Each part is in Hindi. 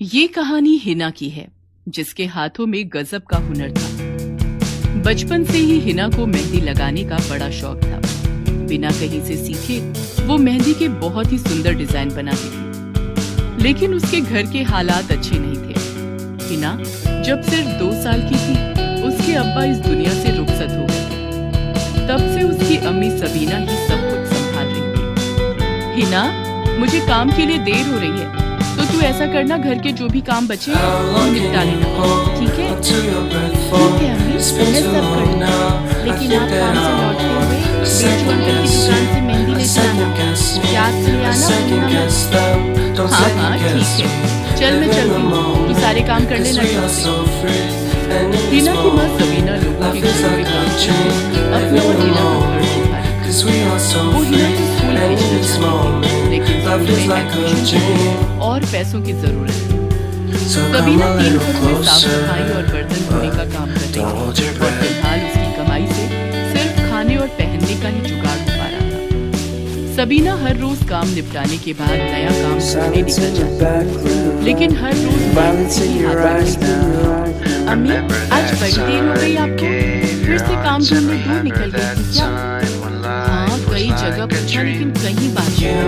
ये कहानी हिना की है, जिसके हाथों में गजब का हुनर था। बचपन से ही हिना को मेहंदी लगाने का बड़ा शौक था। बिना कहीं से सीखे वो मेहंदी के बहुत ही सुंदर डिजाइन बनाती थी, लेकिन उसके घर के हालात अच्छे नहीं थे। हिना जब सिर्फ 2 साल की थी, उसके अब्बा इस दुनिया से रुखसत हो गए। तब से उसकी अम्मी सबीना ही सब कुछ संभाल रही थी। हिना, मुझे काम के लिए देर हो रही है, तो तू ऐसा करना, घर के जो भी काम बचे वो निपटा लेना, ठीक है? ठीक है अम्मी, मैं सब कर लूंगी। लेकिन आप काम से लौटते हुए बेचू अंकल की दुकान से मेहंदी लेते आना, याद से ले आना। हाँ हाँ ठीक है, चल मैं चलती हूँ, तू सारे काम कर लेना। हिना की माँ सबीना लोगों के घरों में काम करके अपना और हिना का घर संभाली। वो हिना को स्कूल भेजना चाहती थी, लेकिन स्कूल में एडमिशन और पैसों की जरूरत थी। सबीना 3 घरों में साफ सफाई और बर्तन धोने का काम कर रही थी, और फिलहाल उसकी कमाई से सिर्फ खाने और पहनने का ही जुगाड़ हो पा रहा था। सबीना हर रोज काम निपटाने के बाद नया काम ढूंढने निकल जाती, लेकिन हर रोज से ही हाथ। अम्मी, आज बड़ी देर हो गई आपको, फिर से काम ढूंढने दूर निकल गई थी क्या? हाँ, कई जगह पूछा, लेकिन कहीं बात नहीं।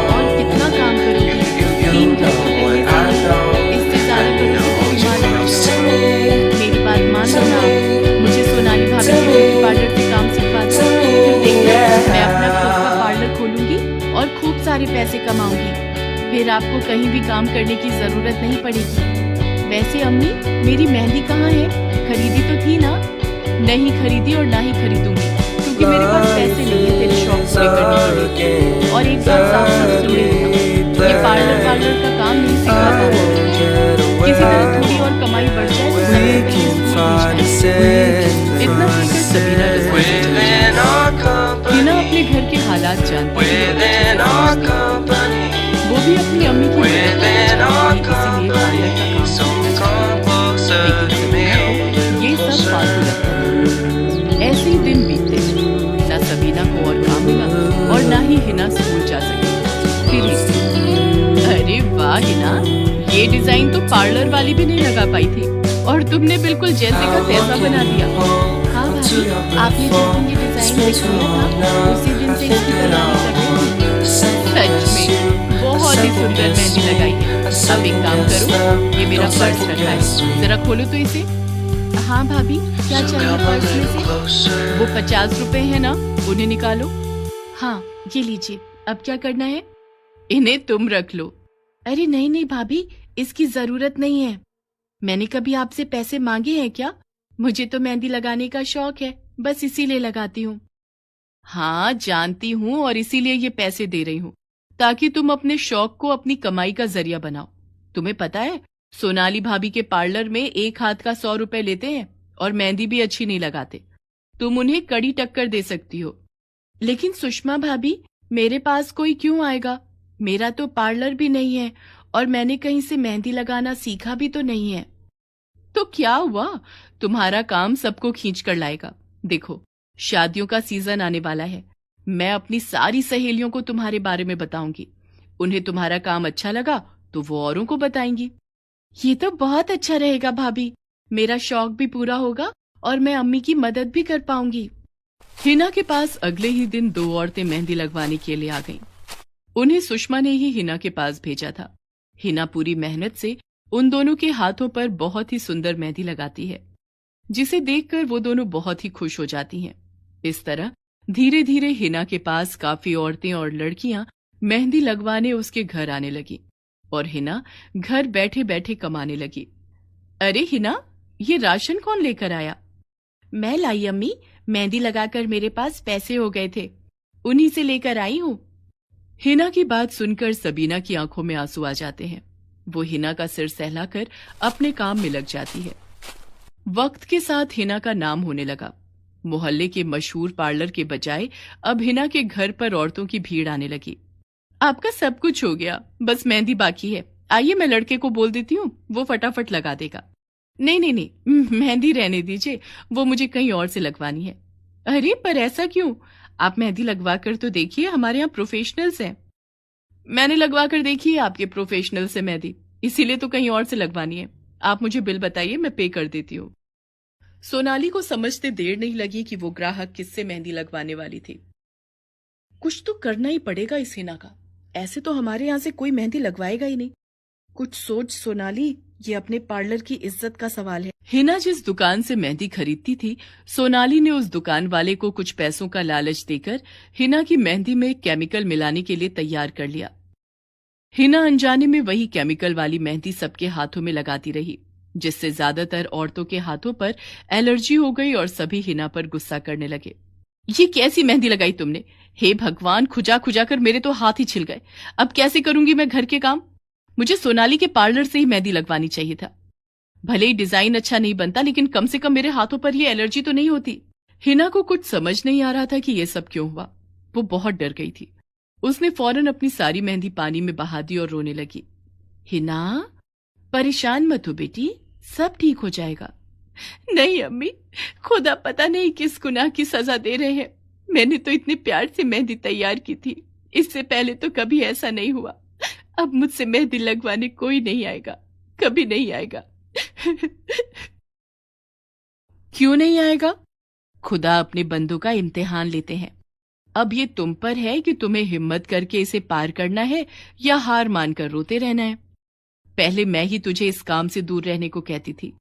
और कितना काम करोगी? 3 घर तो पहले से इससे ज्यादा करोगी तो बीमार हो जाओगी। मेरी बात मान लो ना, मुझे सोनाली भाभी के ब्यूटी पार्लर से काम सिखवा दो, फिर देखना मैं अपना खुद का पार्लर खोलूंगी और खूब सारे पैसे कमाऊंगी। फिर आपको कहीं भी काम करने की जरूरत नहीं पड़ेगी। वैसे अम्मी, मेरी मेहंदी कहाँ है? खरीदी तो थी ना? नहीं खरीदी और ना ही खरीदूंगी, क्योंकि मेरे पास पैसे नहीं है तेरे शौक पूरे करने के लिए। और एक बात साफ साफ सुन लेना, ये पार्लर का काम नहीं सिखा पाऊंगी। किसी तरह थोड़ी और कमाई बढ़ जाए तो सब कहीं स्कूल भेजना है। इतना कहकर सबीना रसोई में चली जाती। हिना अपने घर के हालात जानती थी, वो भी अपनी अम्मी की मदद करना चाहती थी, इसीलिए पार्लर का काम सीखना चाहती थी। लेकिन सबीना को ये सब फालतू लगता था। ऐसे ही दिन बीतते, ना सबीना को और काम मिला और ना ही हिना स्कूल जा सकी। फिर एक दिन, अरे वाह हिना, ये डिजाइन तो पार्लर वाली भी नहीं लगा पाई थी, और तुमने बिल्कुल जैसे का तैसा बना दिया। हाँ भाभी, आपने जिस दिन ये डिजाइन दिखाया था, उसी दिन से इसकी तैयारी कर रही थी। सच में बहुत ही सुंदर मेहंदी लगाई है। अब एक काम करो, ये मेरा पर्स रखा है, जरा खोलो तो इसे। हाँ भाभी, क्या चाहिए पर्स में से? वो 50 रुपए है ना, उन्हें निकालो। हाँ, ये लीजिए। अब क्या करना है? इन्हें तुम रख लो। अरे नहीं नहीं भाभी, इसकी जरूरत नहीं है। मैंने कभी आपसे पैसे मांगे हैं क्या? मुझे तो मेहंदी लगाने का शौक है, बस इसीलिए लगाती हूँ। हाँ जानती हूँ, और इसीलिए ये पैसे दे रही हूँ, ताकि तुम अपने शौक को अपनी कमाई का जरिया बनाओ। तुम्हें पता है, सोनाली भाभी के पार्लर में एक हाथ का 100 रुपए लेते हैं, और मेहंदी भी अच्छी नहीं लगाते। तुम उन्हें कड़ी टक्कर दे सकती हो। लेकिन सुषमा भाभी, मेरे पास कोई क्यों आएगा? मेरा तो पार्लर भी नहीं है, और मैंने कहीं से मेहंदी लगाना सीखा भी तो नहीं है। तो क्या हुआ, तुम्हारा काम सबको खींच कर लाएगा। देखो, शादियों का सीजन आने वाला है। मैं अपनी सारी सहेलियों को तुम्हारे बारे में बताऊंगी। उन्हें तुम्हारा काम अच्छा लगा तो वो औरों को बताएंगी। ये तो बहुत अच्छा रहेगा भाभी, मेरा शौक भी पूरा होगा और मैं अम्मी की मदद भी कर पाऊंगी। हिना के पास अगले ही दिन 2 औरतें मेहंदी लगवाने के लिए आ गईं। उन्हें सुषमा ने ही हिना के पास भेजा था। हिना पूरी मेहनत से उन दोनों के हाथों पर बहुत ही सुंदर मेहंदी लगाती है, जिसे देखकर वो दोनों बहुत ही खुश हो जाती हैं। इस तरह धीरे धीरे हिना के पास काफी औरतें और लड़कियां मेहंदी लगवाने उसके घर आने लगी, और हिना घर बैठे बैठे कमाने लगी। अरे हिना, ये राशन कौन लेकर आया? मैं लाई अम्मी, मेहंदी लगाकर मेरे पास पैसे हो गए थे, उन्हीं से लेकर आई हूँ। हिना की बात सुनकर सबीना की आंखों में आंसू आ जाते हैं। वो हिना का सिर सहलाकर अपने काम में लग जाती है। वक्त के साथ हिना का नाम होने लगा। मोहल्ले के मशहूर पार्लर के बजाय अब हिना के घर पर औरतों की भीड़ आने लगी। आपका सब कुछ हो गया, बस मेहंदी बाकी है। आइए, मैं लड़के को बोल देती हूँ, वो फटाफट लगा देगा। नहीं नहीं नहीं, मेहंदी रहने दीजिए, वो मुझे कहीं और से लगवानी है। अरे पर ऐसा क्यों? आप मेहंदी लगवा कर तो देखिए, हमारे यहाँ प्रोफेशनल्स हैं। मैंने लगवा कर देखी है आपके प्रोफेशनल से मेहंदी, इसीलिए तो कहीं और से लगवानी है। आप मुझे बिल बताइए, मैं पे कर देती हूँ। सोनाली को समझते देर नहीं लगी कि वो ग्राहक किससे मेहंदी लगवाने वाली थी। कुछ तो करना ही पड़ेगा इस हिना का, ऐसे तो हमारे यहाँ से कोई मेहंदी लगवाएगा ही नहीं। कुछ सोच सोनाली, ये अपने पार्लर की इज्जत का सवाल है। हिना जिस दुकान से मेहंदी खरीदती थी, सोनाली ने उस दुकान वाले को कुछ पैसों का लालच देकर हिना की मेहंदी में केमिकल मिलाने के लिए तैयार कर लिया। हिना अनजाने में वही केमिकल वाली मेहंदी सबके हाथों में लगाती रही, जिससे ज्यादातर औरतों के हाथों पर एलर्जी हो गई और सभी हिना पर गुस्सा करने लगे। ये कैसी मेहंदी लगाई तुमने? हे भगवान, खुजा खुजा कर मेरे तो हाथ ही छिल गए। अब कैसे करूंगी मैं घर के काम? मुझे सोनाली के पार्लर से ही मेहंदी लगवानी चाहिए था। भले ही डिजाइन अच्छा नहीं बनता, लेकिन कम से कम मेरे हाथों पर ये एलर्जी तो नहीं होती। हिना को कुछ समझ नहीं आ रहा था कि ये सब क्यों हुआ। वो बहुत डर गई थी। उसने फौरन अपनी सारी मेहंदी पानी में बहा दी और रोने लगी। हिना, परेशान मत हो बेटी, सब ठीक हो जाएगा। नहीं अम्मी, खुदा पता नहीं किस गुनाह की सजा दे रहे हैं। मैंने तो इतने प्यार से मेहंदी तैयार की थी, इससे पहले तो कभी ऐसा नहीं हुआ। अब मुझसे मेहंदी लगवाने कोई नहीं आएगा, कभी नहीं आएगा। क्यों नहीं आएगा? खुदा अपने बंदों का इम्तिहान लेते हैं। अब ये तुम पर है कि तुम्हें हिम्मत करके इसे पार करना है या हार मानकर रोते रहना है। पहले मैं ही तुझे इस काम से दूर रहने को कहती थी,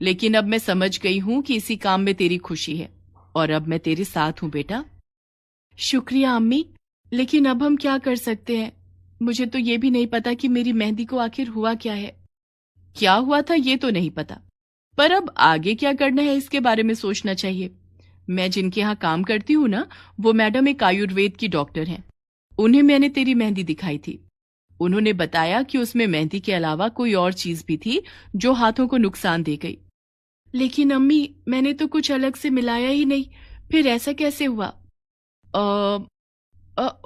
लेकिन अब मैं समझ गई हूं कि इसी काम में तेरी खुशी है, और अब मैं तेरे साथ हूं बेटा। शुक्रिया अम्मी, लेकिन अब हम क्या कर सकते हैं? मुझे तो ये भी नहीं पता कि मेरी मेहंदी को आखिर हुआ क्या है। क्या हुआ था ये तो नहीं पता, पर अब आगे क्या करना है इसके बारे में सोचना चाहिए। मैं जिनके यहाँ काम करती हूँ ना, वो मैडम एक आयुर्वेद की डॉक्टर हैं। उन्हें मैंने तेरी मेहंदी दिखाई थी। उन्होंने बताया कि उसमें मेहंदी के अलावा कोई और चीज भी थी जो हाथों को नुकसान दे गई। लेकिन अम्मी, मैंने तो कुछ अलग से मिलाया ही नहीं, फिर ऐसा कैसे हुआ?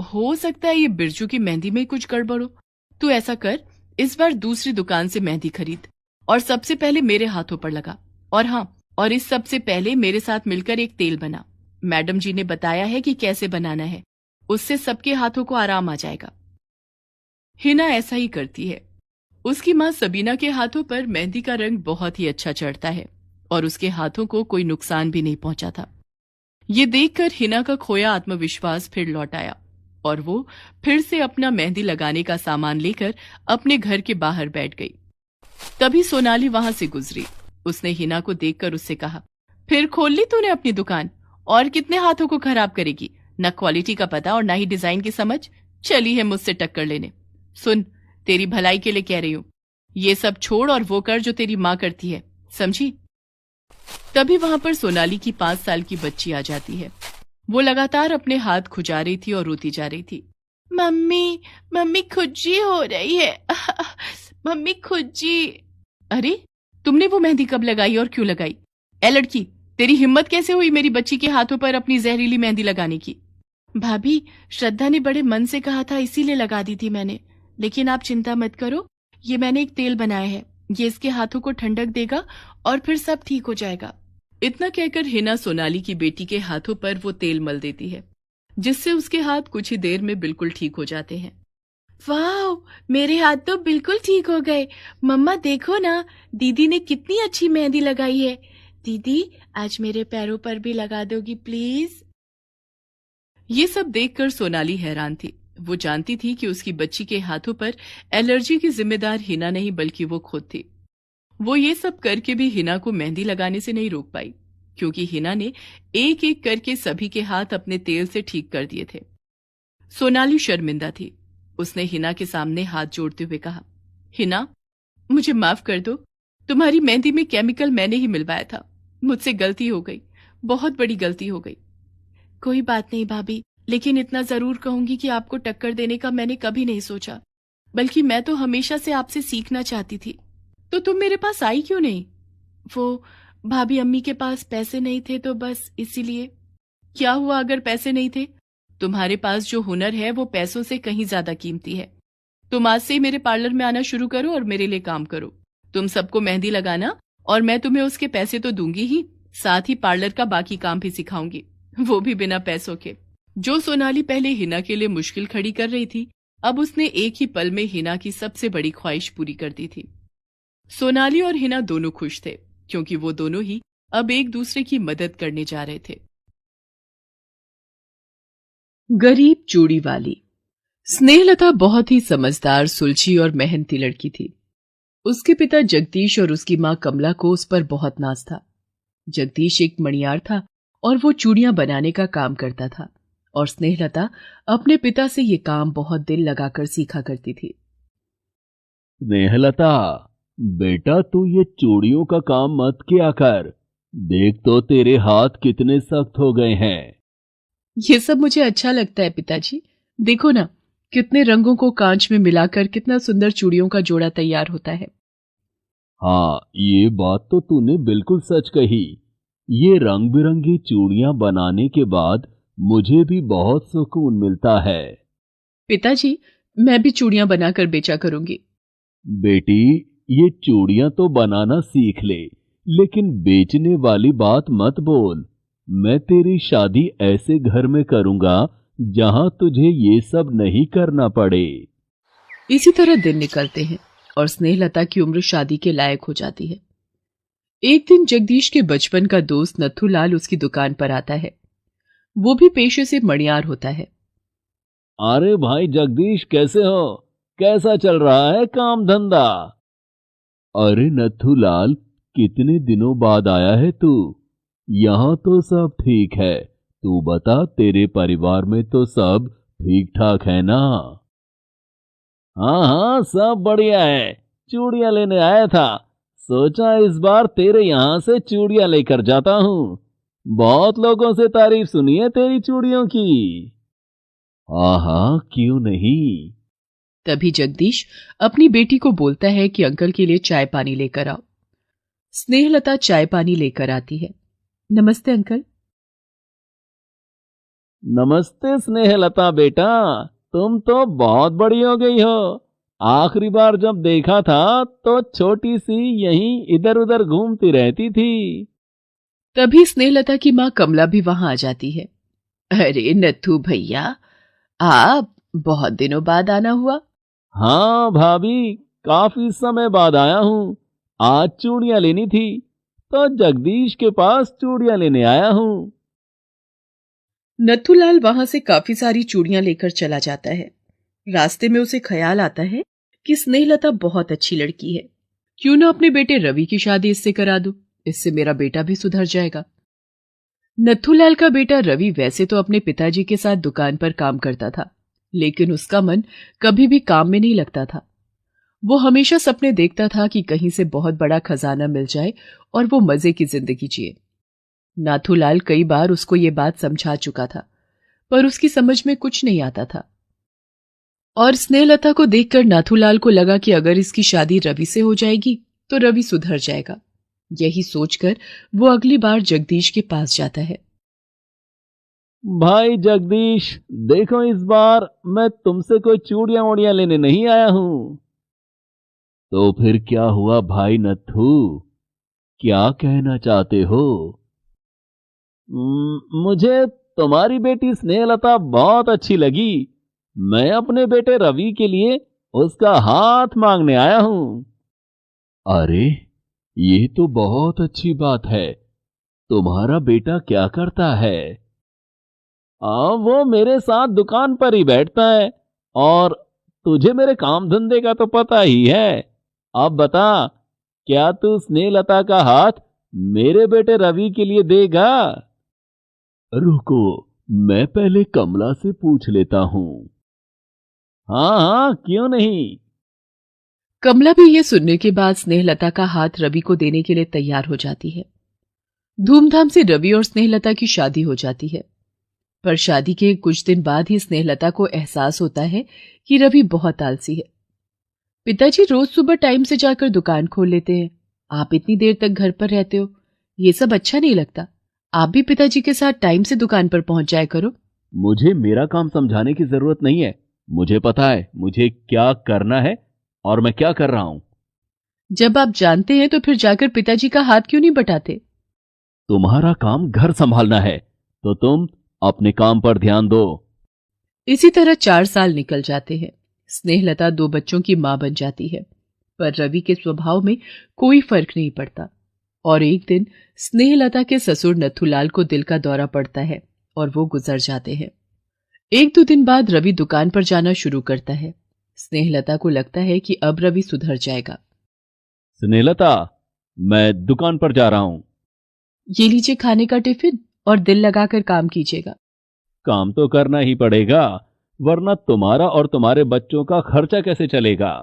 हो सकता है ये बिरजू की मेहंदी में कुछ गड़बड़ हो। तू ऐसा कर, इस बार दूसरी दुकान से मेहंदी खरीद और सबसे पहले मेरे हाथों पर लगा। और हाँ, और इस सबसे पहले मेरे साथ मिलकर एक तेल बना। मैडम जी ने बताया है कि कैसे बनाना है, उससे सबके हाथों को आराम आ जाएगा। हिना ऐसा ही करती है। उसकी माँ सबीना के हाथों पर मेहंदी का रंग बहुत ही अच्छा चढ़ता है और उसके हाथों को कोई नुकसान भी नहीं पहुंचा था। ये देखकर हिना का खोया आत्मविश्वास फिर लौट आया और वो फिर से अपना मेहंदी लगाने का सामान लेकर अपने घर के बाहर बैठ गई। तभी सोनाली वहां से गुजरी। उसने हिना को देखकर उससे कहा, फिर खोल ली तूने अपनी दुकान? और कितने हाथों को खराब करेगी? न क्वालिटी का पता और न ही डिजाइन की समझ, चली है मुझसे टक्कर लेने। सुन, तेरी भलाई के लिए कह रही हूं, ये सब छोड़ और वो कर जो तेरी माँ करती है, समझी? तभी वहां पर सोनाली की 5 साल की बच्ची आ जाती है। वो लगातार अपने हाथ खुजा रही थी और रोती जा रही थी। मम्मी, मम्मी खुज्जी हो रही है। मम्मी खुज्जी। अरे, तुमने वो मेहंदी कब लगाई और क्यों लगाई? ए लड़की, तेरी हिम्मत कैसे हुई मेरी बच्ची के हाथों पर अपनी जहरीली मेहंदी लगाने की? भाभी, श्रद्धा ने बड़े मन से कहा था, इसीलिए लगा दी थी मैंने। लेकिन आप चिंता मत करो, ये मैंने एक तेल बनाया है, ये इसके हाथों को ठंडक देगा और फिर सब ठीक हो जाएगा। इतना कहकर हिना सोनाली की बेटी के हाथों पर वो तेल मल देती है, जिससे उसके हाथ कुछ ही देर में बिल्कुल ठीक हो जाते हैं। वाह, मेरे हाथ तो बिल्कुल ठीक हो गए। मम्मा देखो ना, दीदी ने कितनी अच्छी मेहंदी लगाई है। दीदी, आज मेरे पैरों पर भी लगा दोगी प्लीज? ये सब देखकर सोनाली हैरान थी। वो जानती थी कि उसकी बच्ची के हाथों पर एलर्जी की जिम्मेदार हिना नहीं बल्कि वो खुद थी। वो ये सब करके भी हिना को मेहंदी लगाने से नहीं रोक पाई, क्योंकि हिना ने एक एक करके सभी के हाथ अपने तेल से ठीक कर दिए थे। सोनाली शर्मिंदा थी। उसने हिना के सामने हाथ जोड़ते हुए कहा, हिना, मुझे माफ कर दो, तुम्हारी मेहंदी में केमिकल मैंने ही मिलवाया था। मुझसे गलती हो गई, बहुत बड़ी गलती हो गई। कोई बात नहीं भाभी, लेकिन इतना जरूर कहूंगी कि आपको टक्कर देने का मैंने कभी नहीं सोचा, बल्कि मैं तो हमेशा से आपसे सीखना चाहती थी। तो तुम मेरे पास आई क्यों नहीं? वो भाभी, अम्मी के पास पैसे नहीं थे तो बस इसीलिए। क्या हुआ अगर पैसे नहीं थे? तुम्हारे पास जो हुनर है वो पैसों से कहीं ज्यादा कीमती है। तुम आज से ही मेरे पार्लर में आना शुरू करो और मेरे लिए काम करो। तुम सबको मेहंदी लगाना और मैं तुम्हें उसके पैसे तो दूंगी ही, साथ ही पार्लर का बाकी काम भी सिखाऊंगी, वो भी बिना पैसों के। जो सोनाली पहले हिना के लिए मुश्किल खड़ी कर रही थी, अब उसने एक ही पल में हिना की सबसे बड़ी ख्वाहिश पूरी कर दी थी। सोनाली और हिना दोनों खुश थे क्योंकि वो दोनों ही अब एक दूसरे की मदद करने जा रहे थे। गरीब चूड़ी वाली। स्नेहलता बहुत ही समझदार, सुलझी और मेहनती लड़की थी। उसके पिता जगदीश और उसकी मां कमला को उस पर बहुत नाज था। जगदीश एक मणियार था और वो चूड़ियां बनाने का काम करता था और स्नेहलता अपने पिता से ये काम बहुत दिल लगाकर सीखा करती थी। स्नेहलता, बेटा तू ये चूड़ियों का काम मत किया कर। देख तो तेरे हाथ कितने सख्त हो गए हैं। ये सब मुझे अच्छा लगता है पिताजी। देखो ना, कितने रंगों को कांच में मिलाकर कितना सुंदर चूड़ियों का जोड़ा तैयार होता है। हाँ, ये बात तो तूने बिल्कुल सच कही। ये रंग बिरंगी चूड़ियां बनाने के बाद मुझे भी बहुत सुकून मिलता है। पिताजी, मैं भी चूड़ियां बनाकर बेचा करूंगी। बेटी, ये चूड़ियां तो बनाना सीख ले, लेकिन बेचने वाली बात मत बोल। मैं तेरी शादी ऐसे घर में करूंगा जहां तुझे ये सब नहीं करना पड़े। इसी तरह दिन निकलते हैं और स्नेहलता की उम्र शादी के लायक हो जाती है। एक दिन जगदीश के बचपन का दोस्त नथुलाल उसकी दुकान पर आता है। वो भी पेशे से मणियार होता है। अरे भाई जगदीश, कैसे हो? कैसा चल रहा है काम धंधा? अरे नथुलाल, कितने दिनों बाद आया है तू? यहाँ तो सब ठीक है। तू बता, तेरे परिवार में तो सब ठीक ठाक है ना? हाँ हाँ, सब बढ़िया है। चूड़ियां लेने आया था, सोचा इस बार तेरे यहाँ से चूड़ियां लेकर जाता हूँ। बहुत लोगों से तारीफ सुनी है तेरी चूड़ियों की। हाँ हाँ, क्यों नहीं। तभी जगदीश अपनी बेटी को बोलता है कि अंकल के लिए चाय पानी लेकर आओ। स्नेहलता चाय पानी लेकर आती है। नमस्ते अंकल। नमस्ते स्नेहलता बेटा, तुम तो बहुत बड़ी हो गई हो। आखिरी बार जब देखा था तो छोटी सी यहीं इधर उधर घूमती रहती थी। तभी स्नेहलता की मां कमला भी वहां आ जाती है। अरे नथु भैया, आप बहुत दिनों बाद आना हुआ। हाँ भाभी, काफी समय बाद आया हूँ। आज चूड़ियां लेनी थी तो जगदीश के पास चूड़ियां लेने आया हूँ। नथुलाल वहां से काफी सारी चूड़ियां लेकर चला जाता है। रास्ते में उसे ख्याल आता है कि स्नेहलता बहुत अच्छी लड़की है। क्यों ना अपने बेटे रवि की शादी इससे करा दूं, इससे मेरा बेटा भी सुधर जाएगा। नथुलाल का बेटा रवि वैसे तो अपने पिताजी के साथ दुकान पर काम करता था, लेकिन उसका मन कभी भी काम में नहीं लगता था। वो हमेशा सपने देखता था कि कहीं से बहुत बड़ा खजाना मिल जाए और वो मजे की जिंदगी जिए। नाथूलाल कई बार उसको ये बात समझा चुका था, पर उसकी समझ में कुछ नहीं आता था। और स्नेहलता को देखकर नाथूलाल को लगा कि अगर इसकी शादी रवि से हो जाएगी तो रवि सुधर जाएगा। यही सोचकर वो अगली बार जगदीश के पास जाता है। भाई जगदीश, देखो इस बार मैं तुमसे कोई चूड़ियां वूड़ियां लेने नहीं आया हूँ। तो फिर क्या हुआ भाई नत्थू? क्या कहना चाहते हो? मुझे तुम्हारी बेटी स्नेहलता बहुत अच्छी लगी। मैं अपने बेटे रवि के लिए उसका हाथ मांगने आया हूं। अरे, ये तो बहुत अच्छी बात है। तुम्हारा बेटा क्या करता है? वो मेरे साथ दुकान पर ही बैठता है, और तुझे मेरे काम धंधे का तो पता ही है। अब बता, क्या तू स्नेहलता का हाथ मेरे बेटे रवि के लिए देगा? रुको, मैं पहले कमला से पूछ लेता हूं। हाँ हाँ, क्यों नहीं। कमला भी ये सुनने के बाद स्नेहलता का हाथ रवि को देने के लिए तैयार हो जाती है। धूमधाम से रवि और स्नेहलता की शादी हो जाती है। पर शादी के कुछ दिन बाद ही स्नेहलता को एहसास होता है कि रवि बहुत आलसी है। पिताजी रोज सुबह टाइम से जाकर दुकान खोल लेते हैं, आप इतनी देर तक घर पर रहते हो, ये सब अच्छा नहीं लगता। आप भी पिताजी के साथ टाइम से दुकान पर पहुंच जाया करो। मुझे मेरा काम समझाने की जरूरत नहीं है। मुझे पता है मुझे क्या करना है और मैं क्या कर रहा हूं। जब आप जानते हैं तो फिर जाकर पिताजी का हाथ क्यों नहीं बटाते? तुम्हारा काम घर संभालना है, तो तुम अपने काम पर ध्यान दो। इसी तरह 4 साल निकल जाते हैं। स्नेहलता 2 बच्चों की मां बन जाती है, पर रवि के स्वभाव में कोई फर्क नहीं पड़ता। और एक दिन स्नेहलता के ससुर नथुलाल को दिल का दौरा पड़ता है और वो गुजर जाते हैं। 1-2 दिन बाद रवि दुकान पर जाना शुरू करता है। स्नेहलता को लगता है कि अब रवि सुधर जाएगा। स्नेहलता, मैं दुकान पर जा रहा हूं। ये लीजिए खाने का टिफिन और दिल लगाकर काम कीजिएगा। काम तो करना ही पड़ेगा, वरना तुम्हारा और तुम्हारे बच्चों का खर्चा कैसे चलेगा?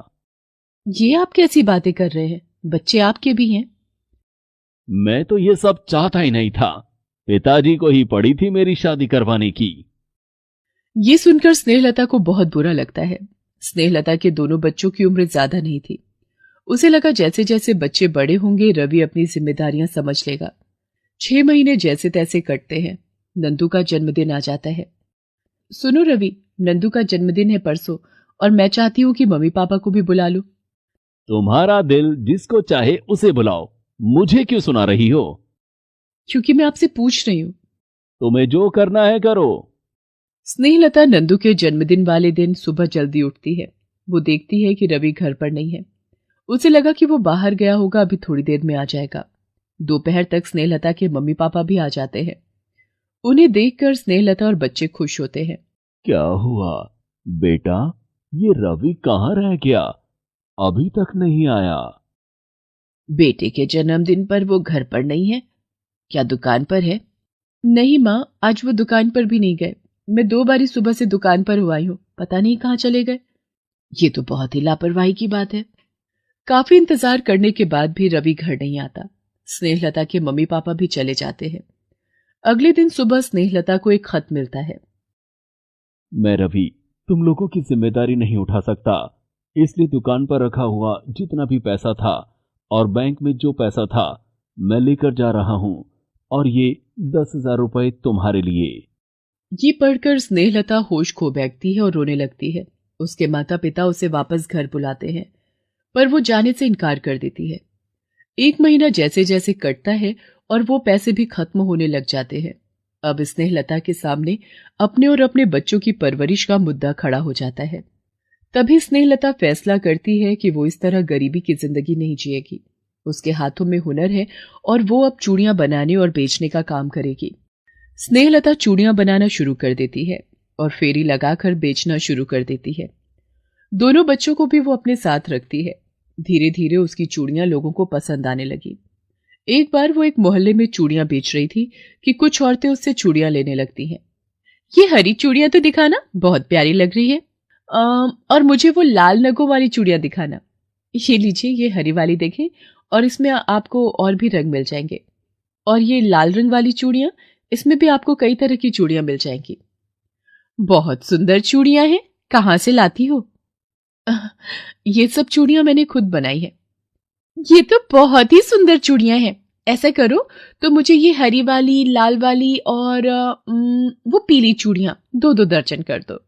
ये आप कैसी बातें कर रहे हैं? बच्चे आपके भी हैं। मैं तो ये सब चाहता ही नहीं था। पिताजी को ही पड़ी थी मेरी शादी करवाने की। ये सुनकर स्नेहलता को बहुत बुरा लगता है। स्नेहलता के दोनों बच्चों की उम्र ज्यादा नहीं थी। उसे लगा जैसे जैसे बच्चे बड़े होंगे रवि अपनी जिम्मेदारियां समझ लेगा। 6 महीने जैसे तैसे कटते हैं। नंदू का जन्मदिन आ जाता है। सुनो रवि, नंदू का जन्मदिन है परसों और मैं चाहती हूँ कि मम्मी पापा को भी बुला लो। तुम्हारा दिल जिसको चाहे उसे बुलाओ, मुझे क्यों सुना रही हो? क्योंकि मैं आपसे पूछ रही हूँ। तुम्हें जो करना है करो। स्नेहलता नंदू के जन्मदिन वाले दिन सुबह जल्दी उठती है। वो देखती है कि रवि घर पर नहीं है। उसे लगा कि वो बाहर गया होगा, अभी थोड़ी देर में आ जाएगा। दोपहर तक स्नेहलता के मम्मी पापा भी आ जाते हैं। उन्हें देखकर स्नेहलता और बच्चे खुश होते हैं। क्या हुआ बेटा, ये रवि कहाँ रह गया? अभी तक नहीं आया। बेटे के जन्मदिन पर वो घर पर नहीं है। क्या दुकान पर है? नहीं माँ, आज वो दुकान पर भी नहीं गए। मैं 2 बारी सुबह से दुकान पर हुआ हूँ, पता नहीं कहाँ चले गए। ये तो बहुत ही लापरवाही की बात है। काफी इंतजार करने के बाद भी रवि घर नहीं आता। स्नेहलता के मम्मी पापा भी चले जाते हैं। अगले दिन सुबह स्नेहलता को एक खत मिलता है। मैं रवि तुम लोगों की जिम्मेदारी नहीं उठा सकता, इसलिए दुकान पर रखा हुआ जितना भी पैसा था और बैंक में जो पैसा था मैं लेकर जा रहा हूं, और ये 10,000 रुपए तुम्हारे लिए। ये पढ़कर स्नेहलता होश खो बैठती है और रोने लगती है। उसके माता पिता उसे वापस घर बुलाते हैं, पर वो जाने से इनकार कर देती है। 1 महीना जैसे जैसे कटता है और वो पैसे भी खत्म होने लग जाते हैं। अब स्नेहलता के सामने अपने और अपने बच्चों की परवरिश का मुद्दा खड़ा हो जाता है। तभी स्नेहलता फैसला करती है कि वो इस तरह गरीबी की जिंदगी नहीं जिएगी। उसके हाथों में हुनर है और वो अब चूड़ियां बनाने और बेचने का काम करेगी। स्नेहलता चूड़ियां बनाना शुरू कर देती है और फेरी लगाकर बेचना शुरू कर देती है। दोनों बच्चों को भी वो अपने साथ रखती है। धीरे धीरे उसकी चूड़ियां लोगों को पसंद आने लगी। एक बार वो एक मोहल्ले में चूड़ियां बेच रही थी कि कुछ औरतें उससे चूड़ियां लेने लगती हैं। ये हरी चूड़ियां तो दिखाना, बहुत प्यारी लग रही है। और मुझे वो लाल नगों वाली चूड़ियां दिखाना। ये लीजिए, ये हरी वाली देखें, और इसमें आपको और भी रंग मिल जाएंगे। और ये लाल रंग वाली चूड़ियां, इसमें भी आपको कई तरह की चूड़ियां मिल जाएंगी। बहुत सुंदर चूड़ियां हैं, कहाँ से लाती हो? ये सब चूड़ियां मैंने खुद बनाई है। ये तो बहुत ही सुंदर चूड़ियां हैं। ऐसा करो तो मुझे ये हरी वाली, लाल वाली और वो पीली चूड़ियां 2-2 दर्जन कर दो।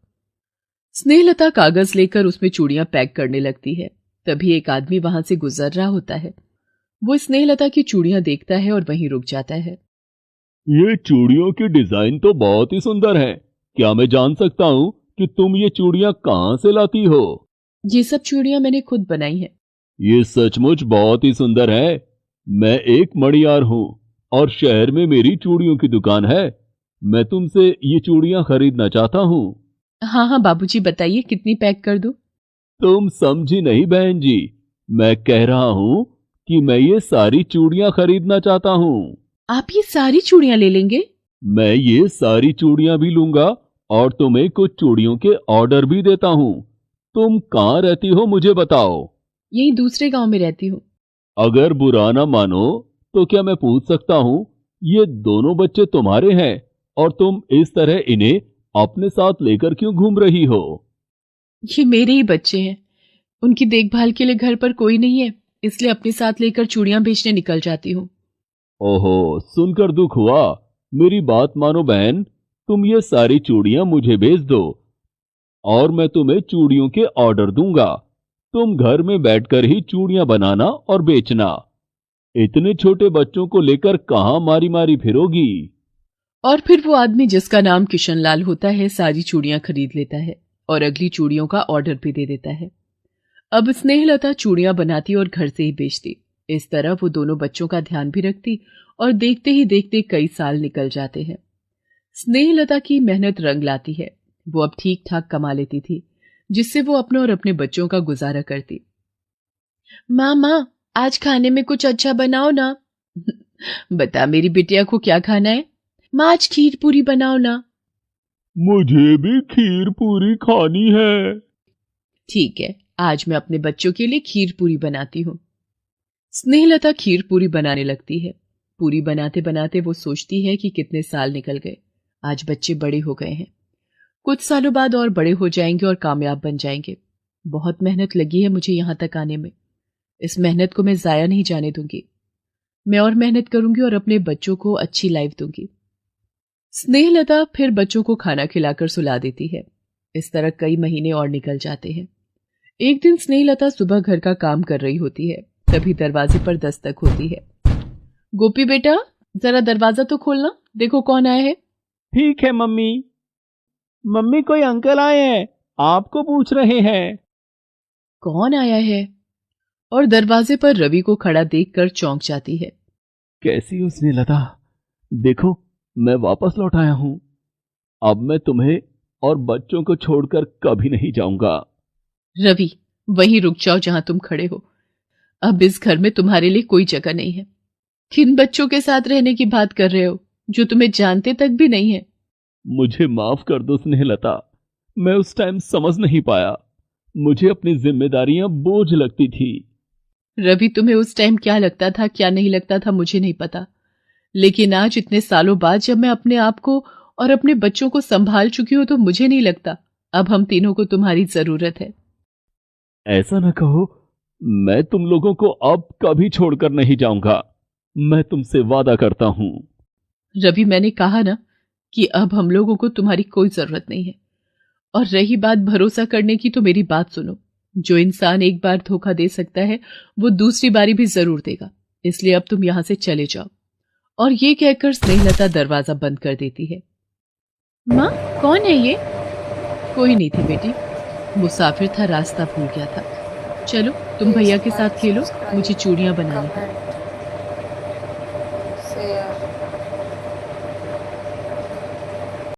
स्नेहलता कागज लेकर उसमें चूड़ियां पैक करने लगती है। तभी एक आदमी वहां से गुजर रहा होता है। वो स्नेहलता की चूड़ियां देखता है और वहीं रुक जाता है। ये चूड़ियों की डिजाइन तो बहुत ही सुंदर है। क्या मैं जान सकता हूँ कि तुम ये चूड़ियां कहाँ से लाती हो? ये सब चूड़ियां मैंने खुद बनाई हैं। ये सचमुच बहुत ही सुंदर है। मैं एक मणियार हूँ और शहर में मेरी चूड़ियों की दुकान है। मैं तुमसे ये चूड़ियां खरीदना चाहता हूँ। हाँ हाँ बाबूजी, बताइए कितनी पैक कर दूं? तुम समझी नहीं बहन जी, मैं कह रहा हूँ कि मैं ये सारी चूड़ियां खरीदना चाहता हूँ। आप ये सारी चूड़ियां ले लेंगे? मैं ये सारी चूड़ियां भी लूंगा और तुम्हें कुछ चूड़ियों के ऑर्डर भी देता हूँ। तुम कहाँ रहती हो मुझे बताओ। यही दूसरे गांव में रहती हूँ। अगर बुरा ना मानो तो क्या मैं पूछ सकता हूँ, ये दोनों बच्चे तुम्हारे हैं और तुम इस तरह इन्हें अपने साथ लेकर क्यों घूम रही हो? ये मेरे ही बच्चे हैं। उनकी देखभाल के लिए घर पर कोई नहीं है, इसलिए अपने साथ लेकर चूड़ियां बेचने निकल जाती हूँ। ओहो, सुनकर दुख हुआ। मेरी बात मानो बहन, तुम ये सारी चूड़ियां मुझे भेज दो और मैं तुम्हें चूड़ियों के ऑर्डर दूंगा। तुम घर में बैठकर ही चूड़ियां बनाना और बेचना। इतने छोटे बच्चों को लेकर कहां मारी मारी फिरोगी? और फिर वो आदमी जिसका नाम किशनलाल होता है सारी चूड़ियां खरीद लेता है और अगली चूड़ियों का ऑर्डर भी दे देता है। अब स्नेहलता चूड़ियां बनाती और घर से ही बेचती। इस तरह वो दोनों बच्चों का ध्यान भी रखती और देखते ही देखते कई साल निकल जाते हैं। स्नेहलता की मेहनत रंग लाती है। वो अब ठीक ठाक कमा लेती थी, जिससे वो अपने और अपने बच्चों का गुजारा करती। माँ, आज खाने में कुछ अच्छा बनाओ ना। बता मेरी बिटिया को क्या खाना है। माँ, आज खीर पूरी बनाओ ना। मुझे भी खीर पूरी खानी है। ठीक है, आज मैं अपने बच्चों के लिए खीर पूरी बनाती हूँ। स्नेहलता खीर पूरी बनाने लगती है। पूरी बनाते बनाते वो सोचती है कि कितने साल निकल गए। आज बच्चे बड़े हो गए हैं, कुछ सालों बाद और बड़े हो जाएंगे और कामयाब बन जाएंगे। बहुत मेहनत लगी है मुझे यहाँ तक आने में। इस मेहनत को मैं जाया नहीं जाने दूंगी। मैं और मेहनत करूंगी और अपने बच्चों को अच्छी लाइफ दूंगी। स्नेहलता फिर बच्चों को खाना खिलाकर सुला देती है। इस तरह कई महीने और निकल जाते हैं। एक दिन स्नेहलता सुबह घर का काम कर रही होती है, तभी दरवाजे पर दस्तक होती है। गोपी बेटा, जरा दरवाजा तो खोलना, देखो कौन आया है। ठीक है मम्मी। मम्मी, कोई अंकल आए हैं, आपको पूछ रहे हैं। कौन आया है? और दरवाजे पर रवि को खड़ा देखकर चौंक जाती है। कैसी हो स्नेहलता? देखो, मैं वापस लौट आया हूं। अब मैं तुम्हें और बच्चों को छोड़कर कभी नहीं जाऊंगा। रवि, वहीं रुक जाओ जहां तुम खड़े हो। अब इस घर में तुम्हारे लिए कोई जगह नहीं है। किन बच्चों के साथ रहने की बात कर रहे हो जो तुम्हें जानते तक भी नहीं है? मुझे माफ कर दो स्नेहलता, मैं उस टाइम समझ नहीं पाया। मुझे अपनी जिम्मेदारियां बोझ लगती थी। रवि, तुम्हें उस टाइम क्या लगता था क्या नहीं लगता था मुझे नहीं पता, लेकिन आज इतने सालों बाद जब मैं अपने आप को और अपने बच्चों को संभाल चुकी हूं तो मुझे नहीं लगता अब हम तीनों को तुम्हारी जरूरत है। ऐसा न कहो, मैं तुम लोगों को अब कभी छोड़कर नहीं जाऊंगा। मैं तुमसे वादा करता हूं। रवि, मैंने कहा ना कि अब हम लोगों को तुम्हारी कोई जरूरत नहीं है। और रही बात भरोसा करने की, तो मेरी बात सुनो। जो इंसान एक बार धोखा दे सकता है वो दूसरी बारी भी जरूर देगा, इसलिए अब तुम यहां से चले जाओ। और ये कहकर स्नेहलता दरवाजा बंद कर देती है। माँ, कौन है ये? कोई नहीं थी बेटी, मुसाफिर था, रास्ता भूल गया था। चलो तुम भैया के साथ खेलो, मुझे चूड़ियां बनानी है।